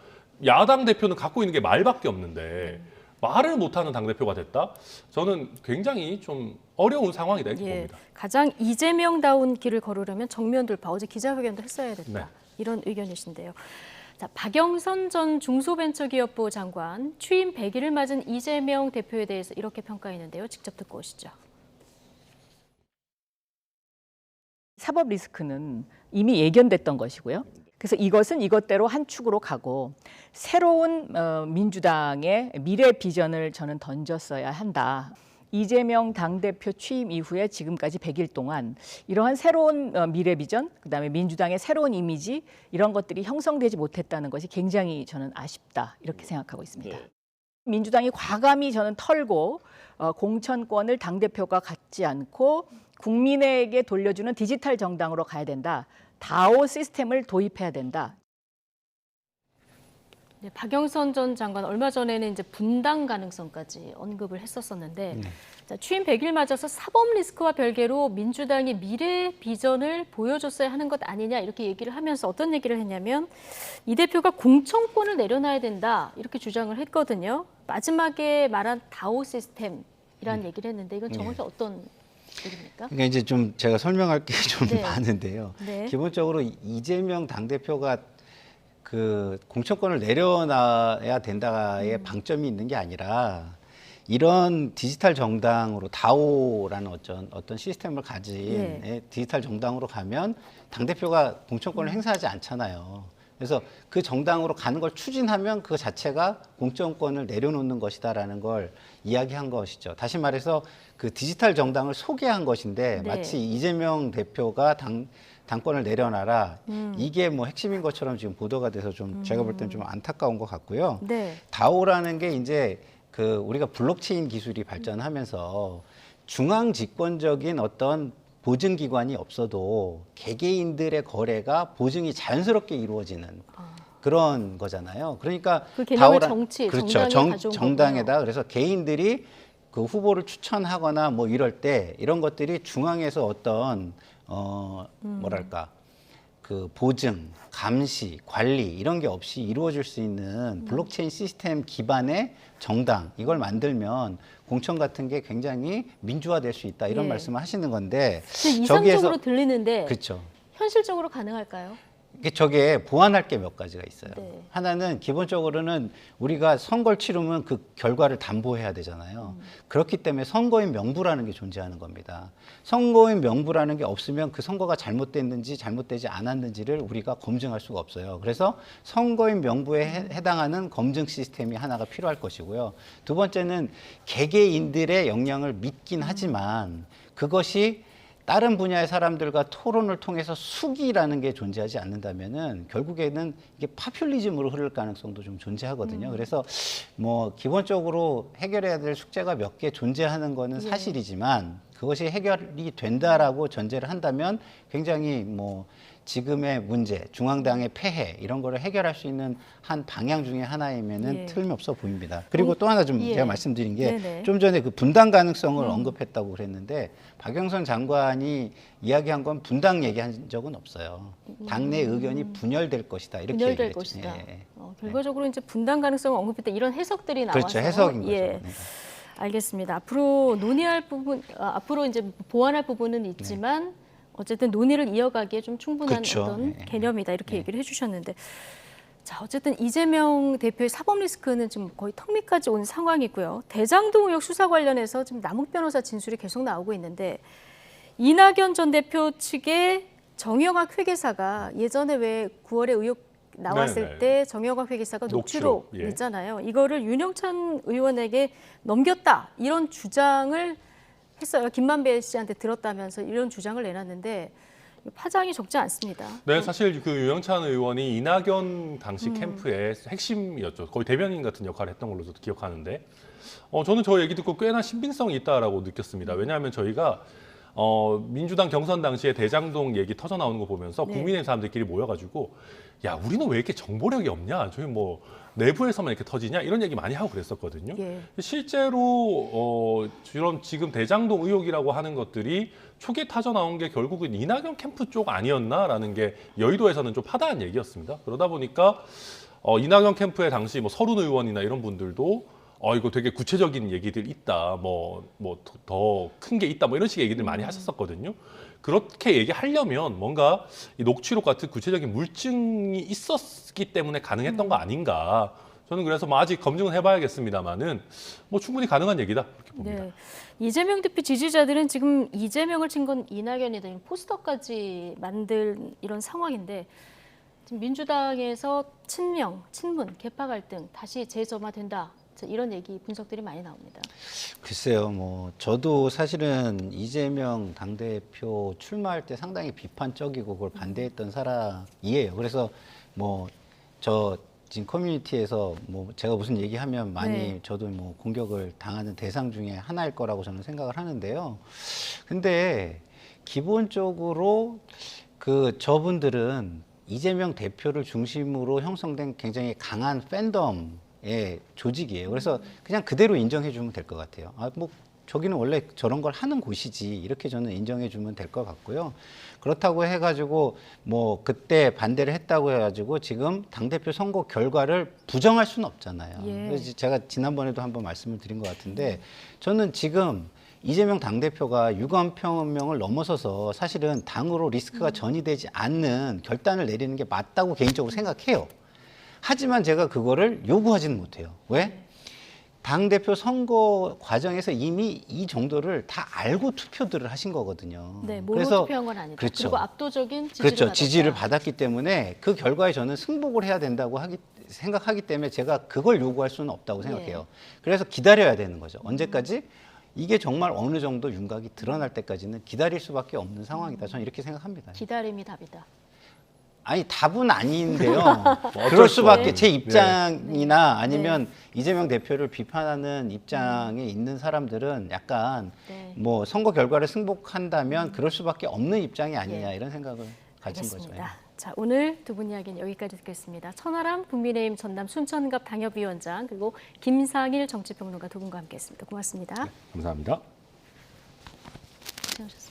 야당 대표는 갖고 있는 게 말밖에 없는데 말을 못하는 당대표가 됐다? 저는 굉장히 좀 어려운 상황이다 이렇게 예. 봅니다. 가장 이재명다운 길을 걸으려면 정면 돌파. 어제 기자회견도 했어야 됐다. 네. 이런 의견이신데요. 자, 박영선 전 중소벤처기업부 장관 취임 100일을 맞은 이재명 대표에 대해서 이렇게 평가했는데요. 직접 듣고 오시죠. 사법 리스크는 이미 예견됐던 것이고요. 그래서 이것은 이것대로 한 축으로 가고 새로운 민주당의 미래 비전을 저는 던졌어야 한다. 이재명 당대표 취임 이후에 지금까지 100일 동안 이러한 새로운 미래 비전, 그다음에 민주당의 새로운 이미지 이런 것들이 형성되지 못했다는 것이 굉장히 저는 아쉽다 이렇게 생각하고 있습니다. 민주당이 과감히 저는 털고 공천권을 당대표가 갖지 않고 국민에게 돌려주는 디지털 정당으로 가야 된다. 다오 시스템을 도입해야 된다. 네, 박영선 전 장관 얼마 전에는 이제 분당 가능성까지 언급을 했었었는데 자, 취임 100일 맞아서 사법 리스크와 별개로 민주당이 미래 비전을 보여줬어야 하는 것 아니냐 이렇게 얘기를 하면서 어떤 얘기를 했냐면 이 대표가 공천권을 내려놔야 된다 이렇게 주장을 했거든요. 마지막에 말한 다오 시스템이라는 얘기를 했는데 이건 정확히 어떤 얘기입니까? 그러니까 이제 좀 제가 설명할 게 좀 네. 많은데요. 네. 기본적으로 이재명 당대표가 그 공천권을 내려놔야 된다의 방점이 있는 게 아니라 이런 디지털 정당으로 다오라는 어떤 시스템을 가진 디지털 정당으로 가면 당대표가 공천권을 행사하지 않잖아요. 그래서 그 정당으로 가는 걸 추진하면 그 자체가 공천권을 내려놓는 것이다라는 걸 이야기한 것이죠. 다시 말해서 그 디지털 정당을 소개한 것인데 네. 마치 이재명 대표가 당권을 내려놔라. 이게 뭐 핵심인 것처럼 지금 보도가 돼서 좀 제가 볼 때는 좀 안타까운 것 같고요. 네. 다오라는 게 이제 그 우리가 블록체인 기술이 발전하면서 중앙 집권적인 어떤 보증 기관이 없어도 개개인들의 거래가 보증이 자연스럽게 이루어지는 그런 거잖아요. 그러니까 그 개념을 그렇죠. 정당에다 그래서 개인들이 그 후보를 추천하거나 뭐 이럴 때 이런 것들이 중앙에서 어떤 뭐랄까 그 보증, 감시, 관리 이런 게 없이 이루어질 수 있는 블록체인 시스템 기반의 정당 이걸 만들면 공천 같은 게 굉장히 민주화될 수 있다 이런 예. 말씀을 하시는 건데 이상적으로 들리는데 그렇죠. 현실적으로 가능할까요? 저게 보완할 게 몇 가지가 있어요. 네. 하나는 기본적으로는 우리가 선거를 치르면 그 결과를 담보해야 되잖아요. 그렇기 때문에 선거인 명부라는 게 존재하는 겁니다. 선거인 명부라는 게 없으면 그 선거가 잘못됐는지 잘못되지 않았는지를 우리가 검증할 수가 없어요. 그래서 선거인 명부에 해당하는 검증 시스템이 하나가 필요할 것이고요. 두 번째는 개개인들의 역량을 믿긴 하지만 그것이 다른 분야의 사람들과 토론을 통해서 숙이라는 게 존재하지 않는다면은 결국에는 이게 파퓰리즘으로 흐를 가능성도 좀 존재하거든요. 그래서 뭐 기본적으로 해결해야 될 숙제가 몇 개 존재하는 거는 사실이지만 그것이 해결이 된다라고 전제를 한다면 굉장히 뭐 지금의 문제, 중앙당의 폐해 이런 거를 해결할 수 있는 한 방향 중에 하나이면은 예. 틀림없어 보입니다. 그리고 또 하나 좀 예. 제가 말씀드린 게 네네. 좀 전에 그 분당 가능성을 언급했다고 그랬는데 박영선 장관이 이야기한 건 분당 얘기한 적은 없어요. 당내 의견이 분열될 것이다 이렇게 분열될 얘기했죠. 것이다. 예. 결과적으로 이제 분당 가능성을 언급했다 이런 해석들이 나와서 그렇죠. 해석인 거죠. 예. 네. 알겠습니다. 앞으로 논의할 부분, 앞으로 이제 보완할 부분은 있지만 어쨌든 논의를 이어가기에 좀 충분한 그렇죠. 어떤 네. 개념이다 이렇게 얘기를 해주셨는데, 자 어쨌든 이재명 대표의 사법 리스크는 지금 거의 턱 밑까지 온 상황이고요. 대장동 의혹 수사 관련해서 지금 남욱 변호사 진술이 계속 나오고 있는데 이낙연 전 대표 측의 정영학 회계사가 예전에 왜 9월에 의혹 나왔을 네네. 때 정영학 회계사가 녹취록, 예. 녹취록이잖아요. 이거를 윤영찬 의원에게 넘겼다 이런 주장을 했어요. 김만배 씨한테 들었다면서 이런 주장을 내놨는데 파장이 적지 않습니다. 네, 사실 그 유영찬 의원이 이낙연 당시 캠프의 핵심이었죠. 거의 대변인 같은 역할을 했던 걸로 저도 기억하는데 저는 저 얘기 듣고 꽤나 신빙성이 있다라고 느꼈습니다. 왜냐하면 저희가 민주당 경선 당시에 대장동 얘기 터져 나오는 거 보면서 네. 국민의힘 사람들끼리 모여가지고 야 우리는 왜 이렇게 정보력이 없냐? 저희 뭐 내부에서만 이렇게 터지냐? 이런 얘기 많이 하고 그랬었거든요. 예. 실제로 지금 대장동 의혹이라고 하는 것들이 초기에 타져 나온 게 결국은 이낙연 캠프 쪽 아니었나라는 게 여의도에서는 좀 파다한 얘기였습니다. 그러다 보니까 이낙연 캠프의 당시 뭐 서른 의원이나 이런 분들도 이거 되게 구체적인 얘기들 있다, 뭐 더 큰 게 있다, 뭐 이런 식의 얘기들 많이 하셨었거든요. 그렇게 얘기하려면 뭔가 이 녹취록 같은 구체적인 물증이 있었기 때문에 가능했던 거 아닌가. 저는 그래서 뭐 아직 검증은 해봐야겠습니다만은 뭐 충분히 가능한 얘기다 그렇게 봅니다. 네. 이재명 대표 지지자들은 지금 이재명을 친 건 이낙연이다 이런 포스터까지 만든 이런 상황인데 지금 민주당에서 친명, 친문, 계파 갈등 다시 재점화된다. 이런 얘기 분석들이 많이 나옵니다. 글쎄요, 뭐 저도 사실은 이재명 당대표 출마할 때 상당히 비판적이고 그걸 반대했던 사람이에요. 그래서 뭐 저 지금 커뮤니티에서 뭐 제가 무슨 얘기하면 많이 네. 저도 뭐 공격을 당하는 대상 중에 하나일 거라고 저는 생각을 하는데요. 근데 기본적으로 그 저분들은 이재명 대표를 중심으로 형성된 굉장히 강한 팬덤의 조직이에요. 그래서 그냥 그대로 인정해 주면 될 것 같아요. 뭐 저기는 원래 저런 걸 하는 곳이지 이렇게 저는 인정해 주면 될 것 같고요. 그렇다고 해가지고 뭐 그때 반대를 했다고 해가지고 지금 당대표 선거 결과를 부정할 수는 없잖아요. 예. 그래서 제가 지난번에도 한번 말씀을 드린 것 같은데 저는 지금 이재명 당대표가 유감표명을 넘어서서 사실은 당으로 리스크가 전이되지 않는 결단을 내리는 게 맞다고 개인적으로 생각해요. 하지만 제가 그거를 요구하지는 못해요. 왜? 당대표 선거 과정에서 이미 이 정도를 다 알고 투표들을 하신 거거든요. 네, 모르고 투표한 건 아니다. 그렇죠. 그리고 압도적인 지지를 그렇죠. 받았다. 지지를 받았기 때문에 그 결과에 저는 승복을 해야 된다고 생각하기 때문에 제가 그걸 요구할 수는 없다고 생각해요. 그래서 기다려야 되는 거죠. 언제까지? 이게 정말 어느 정도 윤곽이 드러날 때까지는 기다릴 수밖에 없는 상황이다. 저는 이렇게 생각합니다. 기다림이 답이다. 아니 답은 아닌데요. 그럴 수밖에 제 입장이나 아니면 이재명 대표를 비판하는 입장에 있는 사람들은 약간 뭐 선거 결과를 승복한다면 그럴 수밖에 없는 입장이 아니냐 이런 생각을 가진 알겠습니다. 거죠. 자, 오늘 두 분 이야기는 여기까지 듣겠습니다. 천하람 국민의힘 전남 순천갑 당협위원장 그리고 김상일 정치평론가 두 분과 함께했습니다. 고맙습니다. 감사합니다. 고생하셨습니다.